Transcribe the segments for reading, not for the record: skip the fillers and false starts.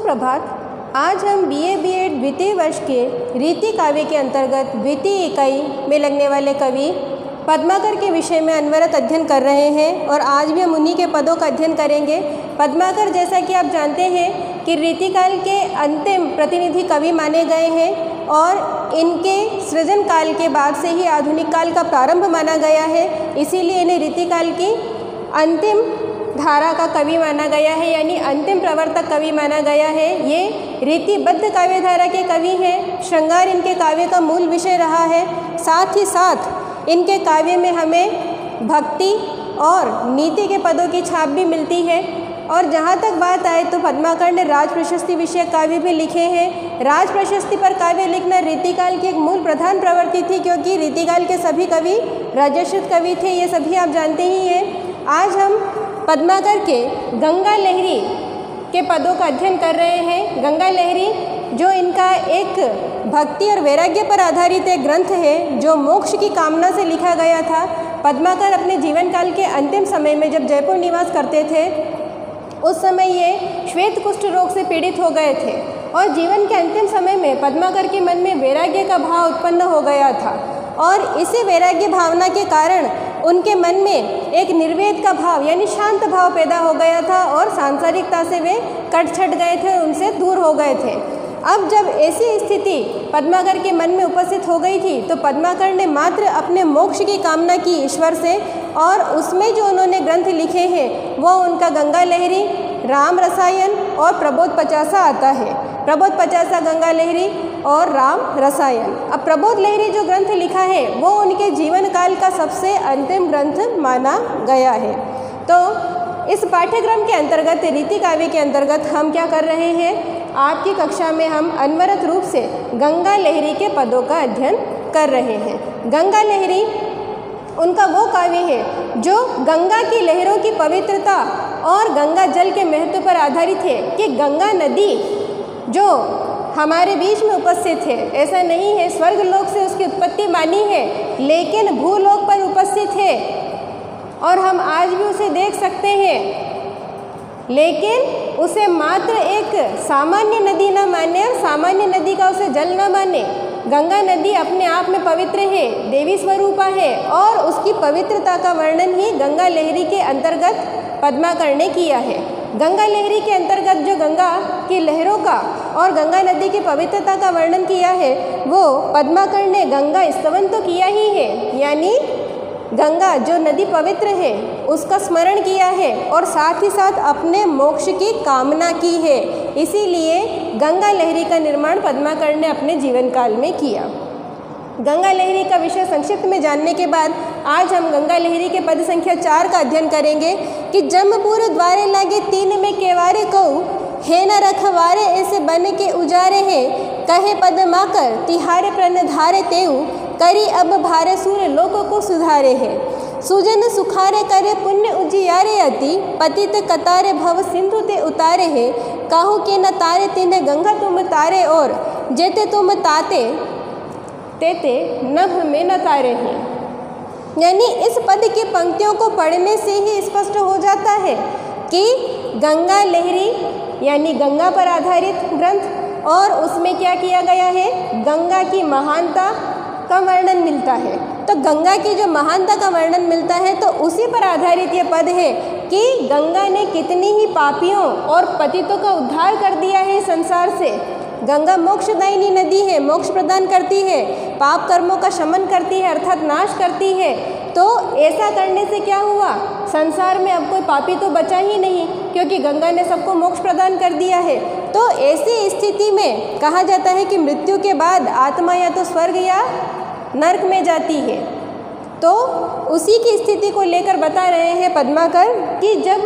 सुप्रभात। आज हम बीए बीएड द्वितीय वर्ष के रीति काव्य के अंतर्गत द्वितीय इकाई में लगने वाले कवि पद्माकर के विषय में अनवरत अध्ययन कर रहे हैं और आज भी हम उन्हीं के पदों का अध्ययन करेंगे। पद्माकर, जैसा कि आप जानते हैं कि रीतिकाल के अंतिम प्रतिनिधि कवि माने गए हैं और इनके सृजन काल के बाद से ही आधुनिक काल का प्रारंभ माना गया है, इसीलिए इन्हें रीतिकाल की अंतिम धारा का कवि माना गया है, यानी अंतिम प्रवर्तक कवि माना गया है। ये रीतिबद्ध काव्य धारा के कवि हैं। श्रृंगार इनके काव्य का मूल विषय रहा है। साथ ही साथ इनके काव्य में हमें भक्ति और नीति के पदों की छाप भी मिलती है। और जहाँ तक बात आए तो पद्माकर ने राज प्रशस्ति विषयक काव्य भी लिखे हैं। राज प्रशस्ति पर काव्य लिखना रीतिकाल की एक मूल प्रधान प्रवृत्ति थी, क्योंकि रीतिकाल के सभी कवि राजश्रित कवि थे, ये सभी आप जानते ही हैं। आज हम पद्माकर के गंगा लहरी के पदों का अध्ययन कर रहे हैं। गंगा लहरी जो इनका एक भक्ति और वैराग्य पर आधारित एक ग्रंथ है, जो मोक्ष की कामना से लिखा गया था। पद्माकर अपने जीवन काल के अंतिम समय में जब जयपुर निवास करते थे, उस समय ये श्वेत कुष्ठ रोग से पीड़ित हो गए थे और जीवन के अंतिम समय में पद्माकर के मन में वैराग्य का भाव उत्पन्न हो गया था और इसी वैराग्य भावना के कारण उनके मन में एक निर्वेद का भाव यानी शांत भाव पैदा हो गया था और सांसारिकता से वे कट-छट गए थे, उनसे दूर हो गए थे। अब जब ऐसी स्थिति पद्माकर के मन में उपस्थित हो गई थी तो पद्माकर ने मात्र अपने मोक्ष की कामना की ईश्वर से, और उसमें जो उन्होंने ग्रंथ लिखे हैं वो उनका गंगा लहरी, राम रसायन और प्रबोध पचासा आता है। प्रबोध पचासा, गंगा लहरी और राम रसायन। अब प्रबोध लहरी जो ग्रंथ लिखा है वो उनके जीवन काल का सबसे अंतिम ग्रंथ माना गया है। तो इस पाठ्यक्रम के अंतर्गत, रीति काव्य के अंतर्गत हम क्या कर रहे हैं, आपकी कक्षा में हम अनवरत रूप से गंगा लहरी के पदों का अध्ययन कर रहे हैं। गंगा लहरी उनका वो काव्य है जो गंगा की लहरों की पवित्रता और गंगा जल के महत्व पर आधारित है कि गंगा नदी जो हमारे बीच में उपस्थित है, ऐसा नहीं है स्वर्ग लोक से उसकी उत्पत्ति मानी है, लेकिन भूलोक पर उपस्थित है और हम आज भी उसे देख सकते हैं, लेकिन उसे मात्र एक सामान्य नदी न माने और सामान्य नदी का उसे जल न माने। गंगा नदी अपने आप में पवित्र है, देवी स्वरूपा है और उसकी पवित्रता का वर्णन ही गंगा लहरी के अंतर्गत पद्माकर ने किया है। गंगा लहरी के अंतर्गत जो गंगा की लहरों का और गंगा नदी की पवित्रता का वर्णन किया है, वो पद्माकर ने गंगा स्तवन तो किया ही है, यानी गंगा जो नदी पवित्र है उसका स्मरण किया है और साथ ही साथ अपने मोक्ष की कामना की है। इसीलिए गंगा लहरी का निर्माण पद्माकर ने अपने जीवन काल में किया। गंगा लहरी का विषय संक्षिप्त में जानने के बाद आज हम गंगा लहरी के पद संख्या 4 का अध्ययन करेंगे कि जमपुर द्वारे लागे 3 में केवारे कऊ, है न रखवारे ऐसे बन के उजारे हैं, कहे पद्माकर तिहारे प्रण धारे तेऊ, करी अब भारे सूर्य लोक को सुधारे है, सुजन सुखारे करे पुण्य उजियारे अति, पतित कतारे भव सिंधु ते उतारे है, काहू के न तारे तिन्हे गंगा तुम तारे और जेते तुम ताते तेते नभ में न तारे हैं। यानी इस पद की पंक्तियों को पढ़ने से ही स्पष्ट हो जाता है कि गंगा लहरी यानी गंगा पर आधारित ग्रंथ और उसमें क्या किया गया है, गंगा की महानता का वर्णन मिलता है। तो गंगा की जो महानता का वर्णन मिलता है तो उसी पर आधारित ये पद है कि गंगा ने कितनी ही पापियों और पतितों का उद्धार कर दिया है संसार से। गंगा मोक्षदायिनी नदी है, मोक्ष प्रदान करती है, पाप कर्मों का शमन करती है अर्थात नाश करती है। तो ऐसा करने से क्या हुआ, संसार में अब कोई पापी तो बचा ही नहीं, क्योंकि गंगा ने सबको मोक्ष प्रदान कर दिया है। तो ऐसी स्थिति में कहा जाता है कि मृत्यु के बाद आत्मा या तो स्वर्ग या नरक में जाती है। तो उसी की स्थिति को लेकर बता रहे हैं पद्माकर कि जब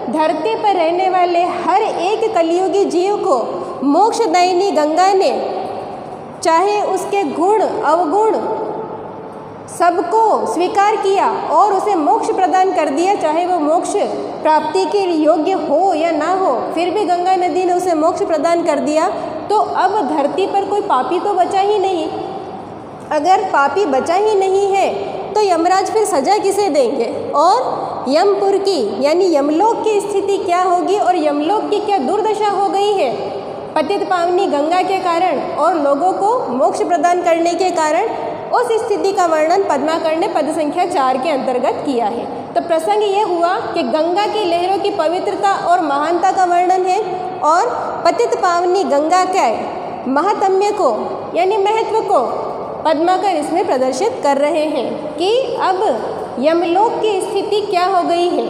धरती पर रहने वाले हर एक कलियुगी जीव को मोक्षदायिनी गंगा ने चाहे उसके गुण अवगुण सबको स्वीकार किया और उसे मोक्ष प्रदान कर दिया, चाहे वो मोक्ष प्राप्ति के योग्य हो या ना हो, फिर भी गंगा नदी ने उसे मोक्ष प्रदान कर दिया। तो अब धरती पर कोई पापी तो बचा ही नहीं। अगर पापी बचा ही नहीं है तो यमराज फिर सजा किसे देंगे और यमपुर की यानी यमलोक की स्थिति क्या होगी और यमलोक की क्या दुर्दशा हो गई है। पतित पावनी गंगा के कारण और लोगों को मोक्ष प्रदान करने के कारण उस स्थिति का वर्णन पद्माकर ने पद संख्या 4 के अंतर्गत किया है। तो प्रसंग ये हुआ कि गंगा की लहरों की पवित्रता और महानता का वर्णन है और पतित पावनी गंगा के महात्म्य को यानी महत्व को पद्माकर इसमें प्रदर्शित कर रहे हैं कि अब यमलोक की स्थिति क्या हो गई है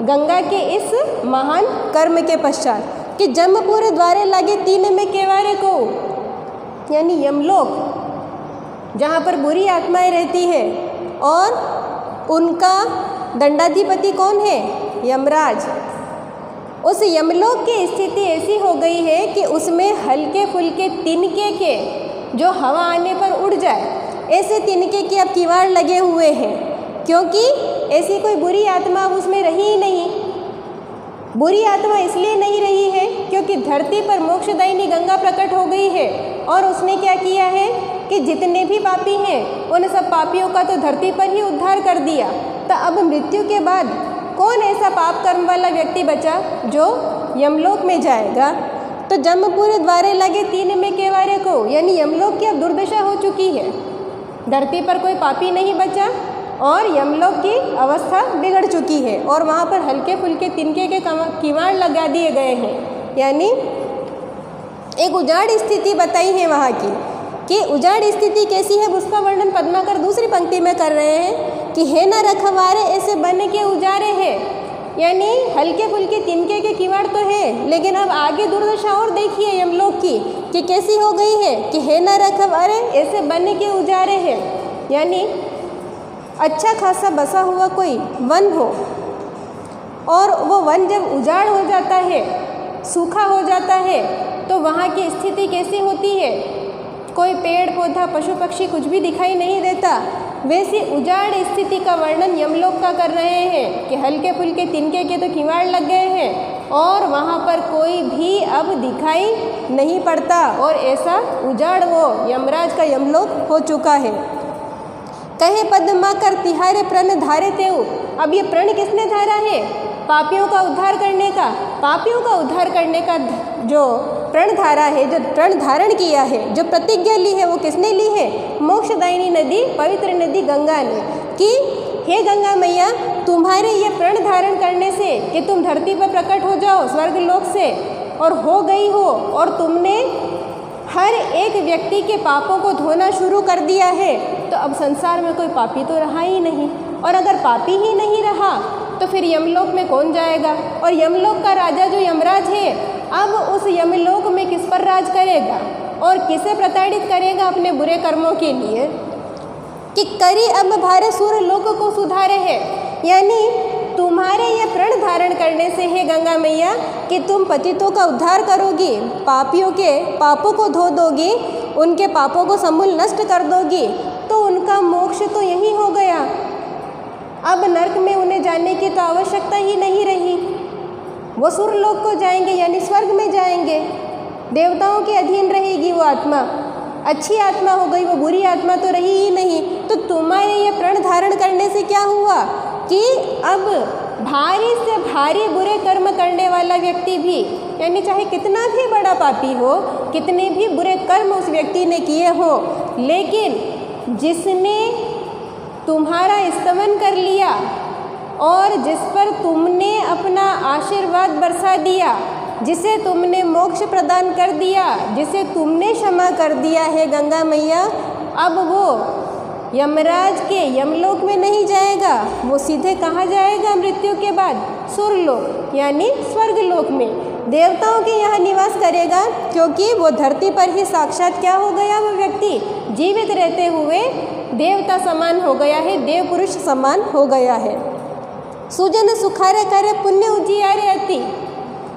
गंगा के इस महान कर्म के पश्चात कि जमपुर द्वारे लगे 3 में केवारे को यानी यमलोक जहाँ पर बुरी आत्माएं रहती है और उनका दंडाधिपति कौन है यमराज। उस यमलोक की स्थिति ऐसी हो गई है कि उसमें हल्के फुल्के तिनके के जो हवा आने पर उड़ जाए ऐसे तिनके के अब किवाड़ लगे हुए हैं, क्योंकि ऐसी कोई बुरी आत्मा अब उसमें रही ही नहीं। बुरी आत्मा इसलिए नहीं रही है क्योंकि धरती पर मोक्षदायिनी गंगा प्रकट हो गई है और उसने क्या किया है कि जितने भी पापी हैं उन सब पापियों का तो धरती पर ही उद्धार कर दिया। तो अब मृत्यु के बाद कौन ऐसा पाप कर्म वाला व्यक्ति बचा जो यमलोक में जाएगा। तो जमपुर द्वारे लगे 3 में केवारे को यानी यमलोक की अब दुर्दशा हो चुकी है। धरती पर कोई पापी नहीं बचा और यमलोक की अवस्था बिगड़ चुकी है और वहाँ पर हल्के फुल्के तिनके के किवाड़ लगा दिए गए हैं। यानी एक उजाड़ स्थिति बताई है वहाँ की कि उजाड़ स्थिति कैसी है उसका वर्णन पद्माकर दूसरी पंक्ति में कर रहे हैं कि है न रखवारे ऐसे बन के उजारे हैं। यानी हल्के फुल्के तिनके के किवाड़ तो है, लेकिन अब आगे दुर्दशा और देखिए यमलोक की कि कैसी हो गई है कि है न रखवारे ऐसे बन के उजारे हैं। यानी अच्छा खासा बसा हुआ कोई वन हो और वो वन जब उजाड़ हो जाता है, सूखा हो जाता है, तो वहाँ की स्थिति कैसी होती है, कोई पेड़ पौधा पशु पक्षी कुछ भी दिखाई नहीं देता। वैसी उजाड़ स्थिति का वर्णन यमलोक का कर रहे हैं कि हल्के फुल्के तिनके के तो किवाड़ लग गए हैं और वहाँ पर कोई भी अब दिखाई नहीं पड़ता और ऐसा उजाड़ वो यमराज का यमलोक हो चुका है। कहे पद्माकर तिहारे प्रण धारे तेऊ। अब ये प्रण किसने धारा है, पापियों का उद्धार करने का। पापियों का उद्धार करने का जो प्रण धारा है, जो प्रण धारण किया है, जो प्रतिज्ञा ली है, वो किसने ली है, मोक्षदायिनी नदी पवित्र नदी गंगा ने कि हे गंगा मैया तुम्हारे ये प्रण धारण करने से कि तुम धरती पर प्रकट हो जाओ स्वर्ग लोक से और हो गई हो और तुमने हर एक व्यक्ति के पापों को धोना शुरू कर दिया है, तो अब संसार में कोई पापी तो रहा ही नहीं। और अगर पापी ही नहीं रहा तो फिर यमलोक में कौन जाएगा। और यमलोक का राजा जो यमराज है अब उस यमलोक में किस पर राज करेगा और किसे प्रताड़ित करेगा अपने बुरे कर्मों के लिए कि करी अब भारे सूर लोक को सुधारे है। यानी तुम्हारे ये प्रण धारण करने से है गंगा मैया कि तुम पतितों का उद्धार करोगी, पापियों के पापों को धो दोगी, उनके पापों को समूल नष्ट कर दोगी, तो उनका मोक्ष तो यही हो गया। अब नरक में उन्हें जाने की तो आवश्यकता ही नहीं रही, वो सुरलोक को जाएंगे यानी स्वर्ग में जाएंगे, देवताओं के अधीन रहेगी वो आत्मा, अच्छी आत्मा हो गई, वो बुरी आत्मा तो रही ही नहीं। तो तुम्हारे ये प्रण धारण करने से क्या हुआ कि अब भारी से भारी बुरे कर्म करने वाला व्यक्ति भी यानी चाहे कितना भी बड़ा पापी हो, कितने भी बुरे कर्म उस व्यक्ति ने किए हो, लेकिन जिसने तुम्हारा स्तमन कर लिया और जिस पर तुमने अपना आशीर्वाद बरसा दिया, जिसे तुमने मोक्ष प्रदान कर दिया, जिसे तुमने क्षमा कर दिया है गंगा मैया, अब वो यमराज के यमलोक में नहीं जाएगा, वो सीधे कहाँ जाएगा मृत्यु के बाद, सुरलोक यानी स्वर्गलोक में देवताओं के यहाँ निवास करेगा। क्योंकि वो धरती पर ही साक्षात क्या हो गया, वो व्यक्ति जीवित रहते हुए देवता समान हो गया है, देव पुरुष समान हो गया है। सुजन सुखारे करे पुण्य उजियारे अति।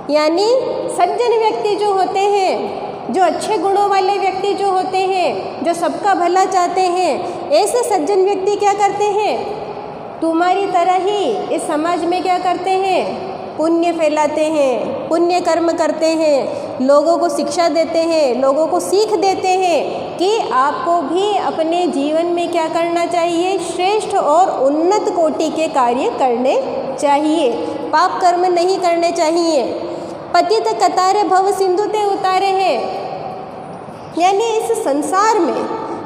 यानी सज्जन व्यक्ति जो होते हैं, जो अच्छे गुणों वाले व्यक्ति जो होते हैं, जो सबका भला चाहते हैं, ऐसे सज्जन व्यक्ति क्या करते हैं, तुम्हारी तरह ही इस समाज में क्या करते हैं, पुण्य फैलाते हैं, पुण्य कर्म करते हैं, लोगों को शिक्षा देते हैं, लोगों को सीख देते हैं कि आपको भी अपने जीवन में क्या करना चाहिए, श्रेष्ठ और उन्नत कोटि के कार्य करने चाहिए, पाप कर्म नहीं करने चाहिए। पतित कतारे भव सिंधु ते उतारे हैं। यानी इस संसार में,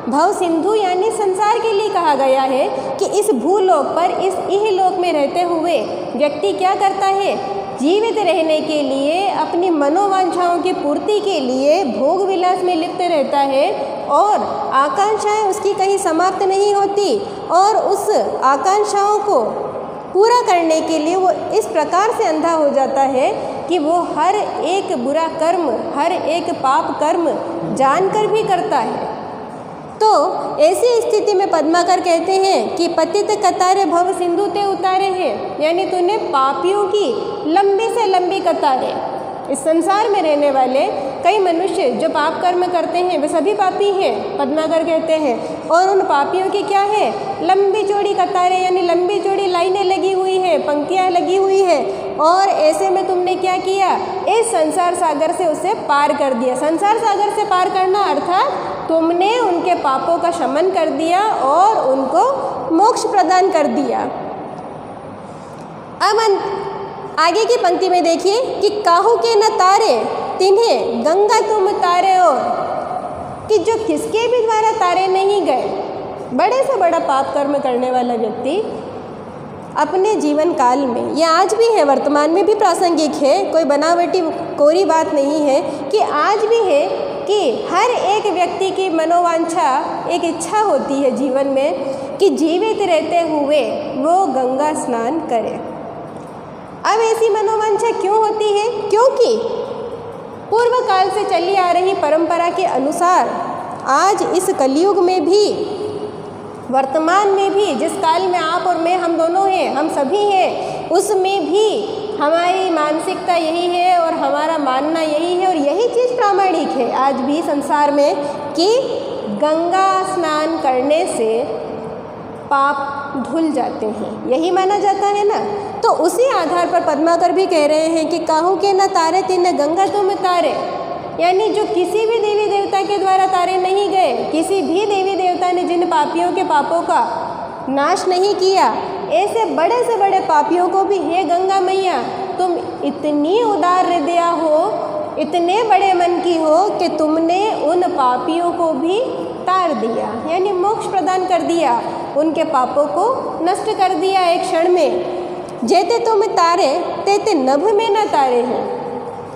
भव सिंधु यानी संसार के लिए कहा गया है कि इस भूलोक पर, इस इहलोक में रहते हुए व्यक्ति क्या करता है, जीवित रहने के लिए, अपनी मनोवांछाओं की पूर्ति के लिए भोग विलास में लिप्त रहता है और आकांक्षाएं उसकी कहीं समाप्त नहीं होती और उस आकांक्षाओं को पूरा करने के लिए वो इस प्रकार से अंधा हो जाता है कि वो हर एक बुरा कर्म, हर एक पाप कर्म जानकर भी करता है। तो ऐसी स्थिति में पद्माकर कहते हैं कि पतित कतारे भव सिंधु ते उतारे हैं, यानी तूने पापियों की लंबी से लंबी कतारें, इस संसार में रहने वाले कई मनुष्य जो पाप कर्म करते हैं वे सभी पापी हैं, पद्माकर कहते हैं, और उन पापियों की क्या है, लंबी चौड़ी कतारें यानी लंबी चौड़ी लाइनें लगी हुई हैं, पंक्तियाँ लगी हुई है, और ऐसे में तुमने क्या किया, इस संसार सागर से उसे पार कर दिया। संसार सागर से पार करना अर्थात तुमने उनके पापों का शमन कर दिया और उनको मोक्ष प्रदान कर दिया। अब आगे की पंक्ति में देखिए कि काहू के न तारे तिन्हें गंगा तुम तारे, और कि जो किसके भी द्वारा तारे नहीं गए, बड़े से बड़ा पाप कर्म करने वाला व्यक्ति अपने जीवन काल में, ये आज भी है, वर्तमान में भी प्रासंगिक है, कोई बनावटी कोरी बात नहीं है, कि आज भी है कि हर एक व्यक्ति की मनोवांछा, एक इच्छा होती है जीवन में कि जीवित रहते हुए वो गंगा स्नान करे। अब ऐसी मनोवांछा क्यों होती है, क्योंकि पूर्व काल से चली आ रही परंपरा के अनुसार आज इस कलयुग में भी, वर्तमान में भी, जिस काल में आप और मैं, हम दोनों हैं, हम सभी हैं, उसमें भी हमारी मानसिकता यही है और हमारा मानना यही है और यही चीज़ प्रामाणिक है आज भी संसार में कि गंगा स्नान करने से पाप धुल जाते हैं, यही माना जाता है ना। तो उसी आधार पर पद्माकर भी कह रहे हैं कि काहू के न तारे तिन गंगा तुम तारे, यानी जो किसी भी देवी देवता के द्वारा तारे नहीं गए, किसी भी देवी देवता ने जिन पापियों के पापों का नाश नहीं किया, ऐसे बड़े से बड़े पापियों को भी, हे गंगा मैया तुम इतनी उदार हृदय हो, इतने बड़े मन की हो कि तुमने उन पापियों को भी तार दिया, यानी मोक्ष प्रदान कर दिया, उनके पापों को नष्ट कर दिया एक क्षण में। जेते तुम तारे तेते नभ में न तारे हैं,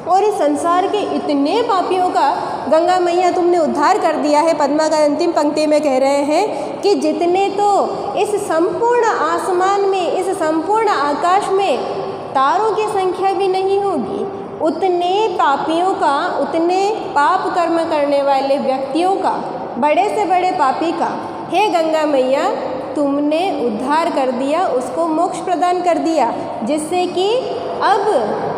और इस संसार के इतने पापियों का गंगा मैया तुमने उद्धार कर दिया है। पद्मा का अंतिम पंक्ति में कह रहे हैं कि जितने तो इस संपूर्ण आसमान में, इस संपूर्ण आकाश में तारों की संख्या भी नहीं होगी, उतने पापियों का, उतने पाप कर्म करने वाले व्यक्तियों का, बड़े से बड़े पापी का, हे गंगा मैया तुमने उद्धार कर दिया, उसको मोक्ष प्रदान कर दिया, जिससे कि अब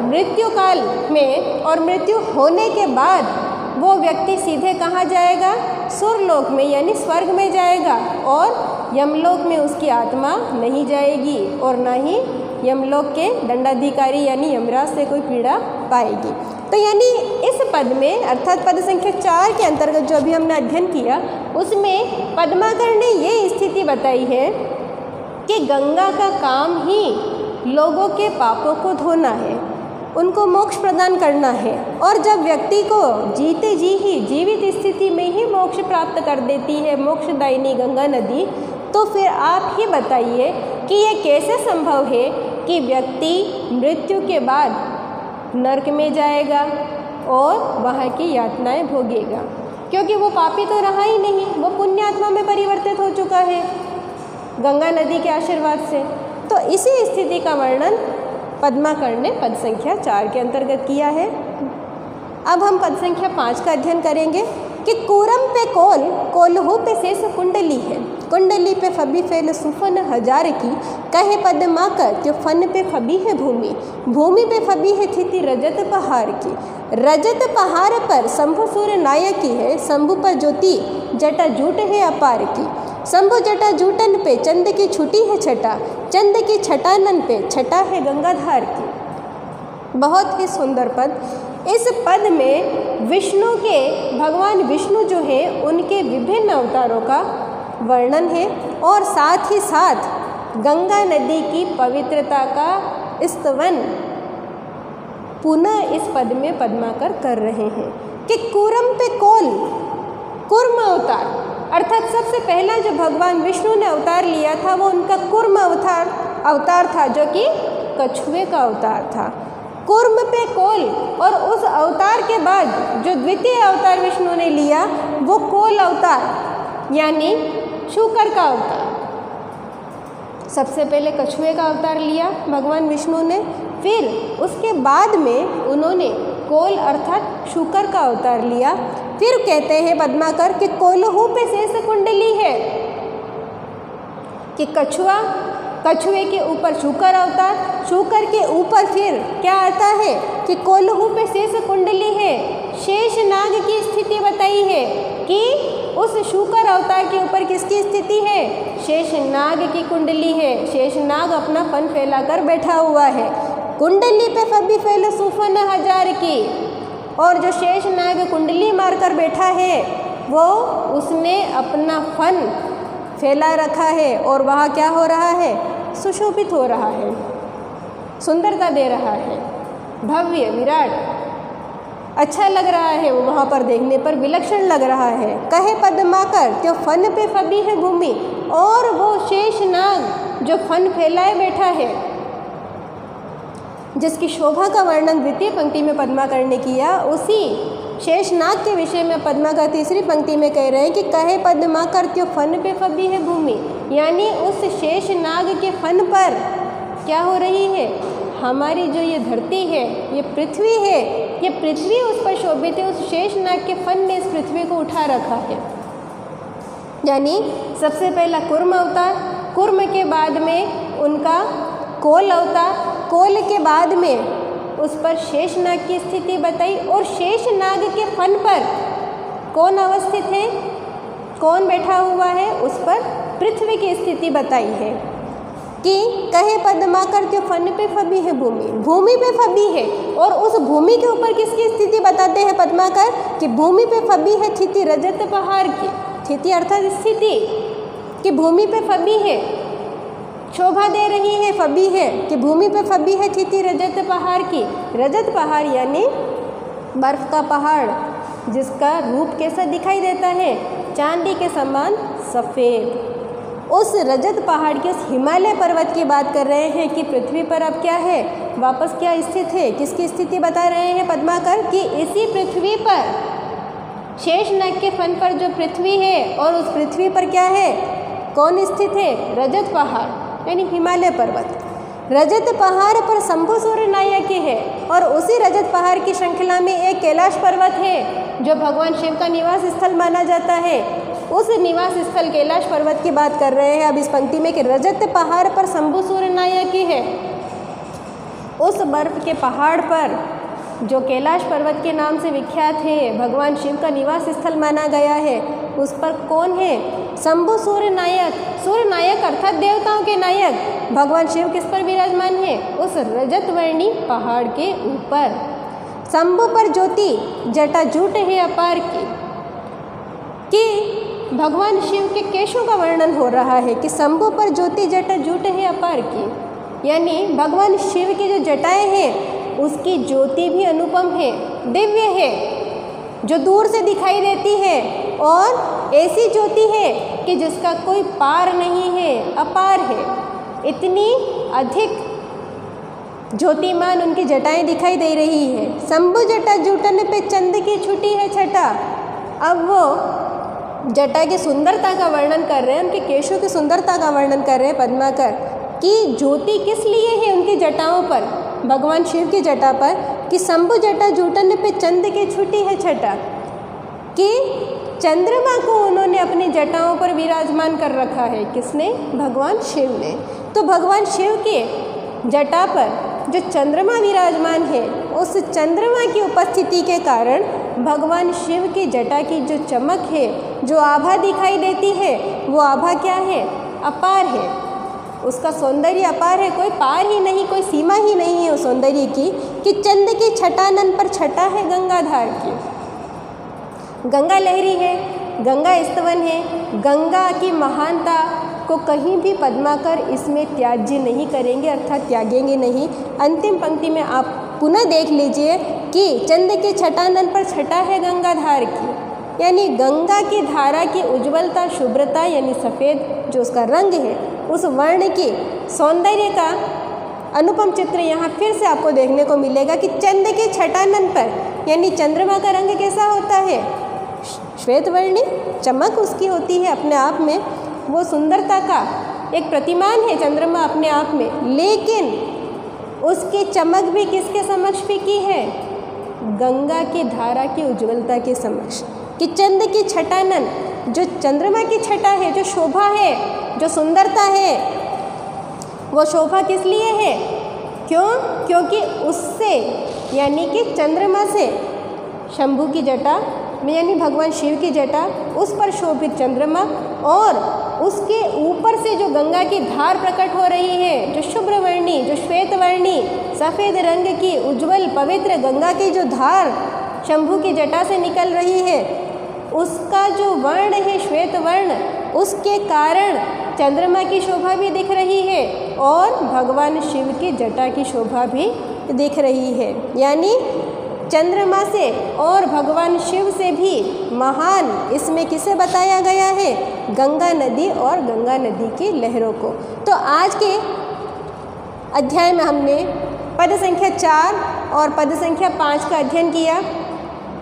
मृत्यु काल में और मृत्यु होने के बाद वो व्यक्ति सीधे कहाँ जाएगा, सुरलोक में यानी स्वर्ग में जाएगा, और यमलोक में उसकी आत्मा नहीं जाएगी और ना ही यमलोक के दंडाधिकारी यानी यमराज से कोई पीड़ा पाएगी। तो यानी इस पद में, अर्थात पद संख्या 4 के अंतर्गत जो अभी हमने अध्ययन किया, उसमें पद्माकर ने ये स्थिति बताई है कि गंगा का काम ही लोगों के पापों को धोना है, उनको मोक्ष प्रदान करना है, और जब व्यक्ति को जीते जी ही, जीवित स्थिति में ही मोक्ष प्राप्त कर देती है मोक्षदायिनी गंगा नदी, तो फिर आप ही बताइए कि ये कैसे संभव है कि व्यक्ति मृत्यु के बाद नरक में जाएगा और वहाँ की यातनाएं भोगेगा, क्योंकि वो पापी तो रहा ही नहीं, वो पुण्यात्मा में परिवर्तित हो चुका है गंगा नदी के आशीर्वाद से। तो इसी स्थिति का वर्णन पद्माकर ने पद संख्या 4 के अंतर्गत किया है। अब हम पद संख्या 5 का अध्ययन करेंगे कि कूरम पे कोल, कोल्हू पे शेष कुंडली है, कुंडली पे फबी फैल सुफन हजार की, कहे पद्मा कर त्यो फन पे फबी है भूमि, भूमि पे फबी है थिति रजत पहाड़ की, रजत पहाड़ पर शंभु सूर्य नायक की है, शंभु पर ज्योति जटा जूट है अपार की, शंभु जटा जूटन पे चंद की छुटी है छटा, चंद की छटानन पे छटा है गंगाधार की। बहुत ही सुंदर पद। इस पद में विष्णु के, भगवान विष्णु जो है उनके विभिन्न अवतारों का वर्णन है और साथ ही साथ गंगा नदी की पवित्रता का स्तवन पुनः इस पद में पद्माकर कर रहे हैं कि कूर्म पे कोल, कूर्म अवतार, अर्थात सबसे पहला जो भगवान विष्णु ने अवतार लिया था वो उनका कूर्म अवतार था, जो कि कछुए का अवतार था। कूर्म पे कोल, और उस अवतार के बाद जो द्वितीय अवतार विष्णु ने लिया वो कोल अवतार यानी शूकर का अवतार। सबसे पहले कछुए का अवतार लिया भगवान विष्णु ने, फिर उसके बाद में उन्होंने कोल अर्थात शूकर का अवतार लिया। फिर कहते हैं पद्माकर कि कोलहू पे शेष कुंडली है, कि कछुआ, कछुए के ऊपर शूकर अवतार, शूकर के ऊपर फिर क्या आता है कि कोलहू पे शेष कुंडली है। शेष नाग की स्थिति बताई है कि उस शूकर अवतार के ऊपर किसकी स्थिति है, शेष नाग की कुंडली है। शेष नाग अपना फन फैलाकर बैठा हुआ है, कुंडली पे फबी फैल सुफन हजार की, और जो शेष नाग कुंडली मारकर बैठा है वो उसने अपना फन फैला रखा है, और वहाँ क्या हो रहा है, सुशोभित हो रहा है, सुंदरता दे रहा है, भव्य विराट अच्छा लग रहा है, वो वहाँ पर देखने पर विलक्षण लग रहा है। कहे पद्माकर त्यो फन पे फबी है भूमि, और वो शेष नाग जो फन फैलाए बैठा है, जिसकी शोभा का वर्णन द्वितीय पंक्ति में पद्माकर ने किया, उसी शेषनाग के विषय में पद्माकर तीसरी पंक्ति में कह रहे हैं कि कहे पद्माकर त्यो फन पे फबी है भूमि, यानी उस शेषनाग के फन पर क्या हो रही है, हमारी जो ये धरती है, ये पृथ्वी है, ये पृथ्वी उस पर शोभित है। उस शेषनाग के फन ने इस पृथ्वी को उठा रखा है। यानी सबसे पहला कूर्म अवतार, कूर्म के बाद में उनका कोल अवतार, कोल के बाद में उस पर शेषनाग की स्थिति बताई, और शेषनाग के फन पर कौन अवस्थित है, कौन बैठा हुआ है, उस पर पृथ्वी की स्थिति बताई है कि कहे पद्माकर के फन पे फबी है भूमि, भूमि पे फबी है। और उस भूमि के ऊपर किसकी स्थिति बताते हैं पद्माकर कि भूमि पे फबी है थिति रजत पहाड़ की, थिति अर्थात स्थिति, कि भूमि पे फबी है, शोभा दे रही है, फबी है, कि भूमि पे फबी है थिति रजत पहाड़ की। रजत पहाड़ यानी बर्फ का पहाड़, जिसका रूप कैसा दिखाई देता है, चांदी के समान सफ़ेद। उस रजत पहाड़ के उस हिमालय पर्वत की बात कर रहे हैं कि पृथ्वी पर अब क्या है, वापस क्या स्थित है, किसकी स्थिति बता रहे हैं पद्माकर कि इसी पृथ्वी पर, शेषनाग के फन पर जो पृथ्वी है, और उस पृथ्वी पर क्या है, कौन स्थित है, रजत पहाड़ यानी हिमालय पर्वत। रजत पहाड़ पर शंभु सूर्य नायक है, और उसी रजत पहाड़ की श्रृंखला में एक कैलाश पर्वत है जो भगवान शिव का निवास स्थल माना जाता है। उस निवास स्थल कैलाश पर्वत की बात कर रहे हैं अब इस पंक्ति में कि रजत पहाड़ पर शंभु सूर्य नायक है। उस बर्फ के पहाड़ पर जो कैलाश पर्वत के नाम से विख्यात है, भगवान शिव का निवास स्थल माना गया है, उस पर कौन है, शंभु सूर्य नायक। सूर्य नायक अर्थात देवताओं के नायक भगवान शिव किस पर विराजमान है, उस रजतवर्णी पहाड़ के ऊपर। शंभु पर ज्योति जटा जूट है अपार की, कि भगवान शिव के केशों का वर्णन हो रहा है कि शंभु पर ज्योति जटा जूट है अपार की, यानी भगवान शिव की जो जटाएं हैं उसकी ज्योति भी अनुपम है, दिव्य है, जो दूर से दिखाई देती है, और ऐसी ज्योति है कि जिसका कोई पार नहीं है, अपार है। इतनी अधिक ज्योतिमान उनकी जटाएं दिखाई दे रही है। शंभु जटा जूटन पे चंद की छुटी है छटा। अब वो जटा की सुंदरता का वर्णन कर रहे हैं, उनके केशों की सुंदरता का वर्णन कर रहे हैं पद्माकर कि ज्योति किस लिए है उनकी जटाओं पर, भगवान शिव की जटा पर, कि शंभु जटा जूटन पे चंद की छुटी है छटा, कि चंद्रमा को उन्होंने अपनी जटाओं पर विराजमान कर रखा है। किसने, भगवान शिव ने। तो भगवान शिव के जटा पर जो चंद्रमा विराजमान है, उस चंद्रमा की उपस्थिति के कारण भगवान शिव की जटा की जो चमक है, जो आभा दिखाई देती है, वो आभा क्या है, अपार है। उसका सौंदर्य अपार है, कोई पार ही नहीं, कोई सीमा ही नहीं है उस सौंदर्य की, कि चंद की छटानन पर छटा है गंगाधार की। गंगा लहरी है, गंगा स्तवन है, गंगा की महानता को कहीं भी पद्माकर इसमें त्याज्य नहीं करेंगे, अर्थात त्यागेंगे नहीं। अंतिम पंक्ति में आप पुनः देख लीजिए कि चंद्र के छटानन पर छटा है गंगाधार की, यानी गंगा की धारा की उज्ज्वलता, शुभ्रता यानी सफ़ेद जो उसका रंग है, उस वर्ण की सौंदर्य का अनुपम चित्र यहाँ फिर से आपको देखने को मिलेगा कि चंद्र के छटानन पर यानी चंद्रमा का रंग कैसा होता है, श्वेत वर्णी, चमक उसकी होती है अपने आप में, वो सुंदरता का एक प्रतिमान है चंद्रमा अपने आप में, लेकिन उसकी चमक भी किसके समक्ष फीकी है, गंगा की धारा की उज्ज्वलता के समक्ष। कि चंद्र की छटानन, जो चंद्रमा की छटा है, जो शोभा है, जो सुंदरता है, वो शोभा किस लिए है, क्यों, क्योंकि उससे यानी कि चंद्रमा से शंभु की जटा में यानी भगवान शिव की जटा, उस पर शोभित चंद्रमा और उसके ऊपर से जो गंगा की धार प्रकट हो रही है, जो शुभ्र वर्णी, जो श्वेत वर्णी सफ़ेद रंग की उज्जवल पवित्र गंगा की जो धार शंभु की जटा से निकल रही है, उसका जो वर्ण है श्वेत वर्ण, उसके कारण चंद्रमा की शोभा भी दिख रही है और भगवान शिव की जटा की शोभा भी दिख रही है। यानी चंद्रमा से और भगवान शिव से भी महान इसमें किसे बताया गया है, गंगा नदी और गंगा नदी की लहरों को। तो आज के अध्याय में हमने पद संख्या 4 और पद संख्या 5 का अध्ययन किया।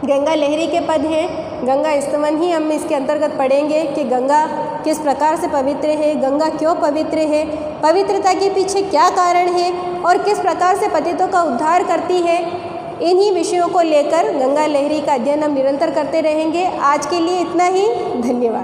गंगा लहरी के पद हैं, गंगा स्तवन ही हम इसके अंतर्गत पढ़ेंगे कि गंगा किस प्रकार से पवित्र है, गंगा क्यों पवित्र है, पवित्रता के पीछे क्या कारण है और किस प्रकार से पतितों का उद्धार करती है। इन्हीं विषयों को लेकर गंगा लहरी का अध्ययन हम निरंतर करते रहेंगे। आज के लिए इतना ही, धन्यवाद।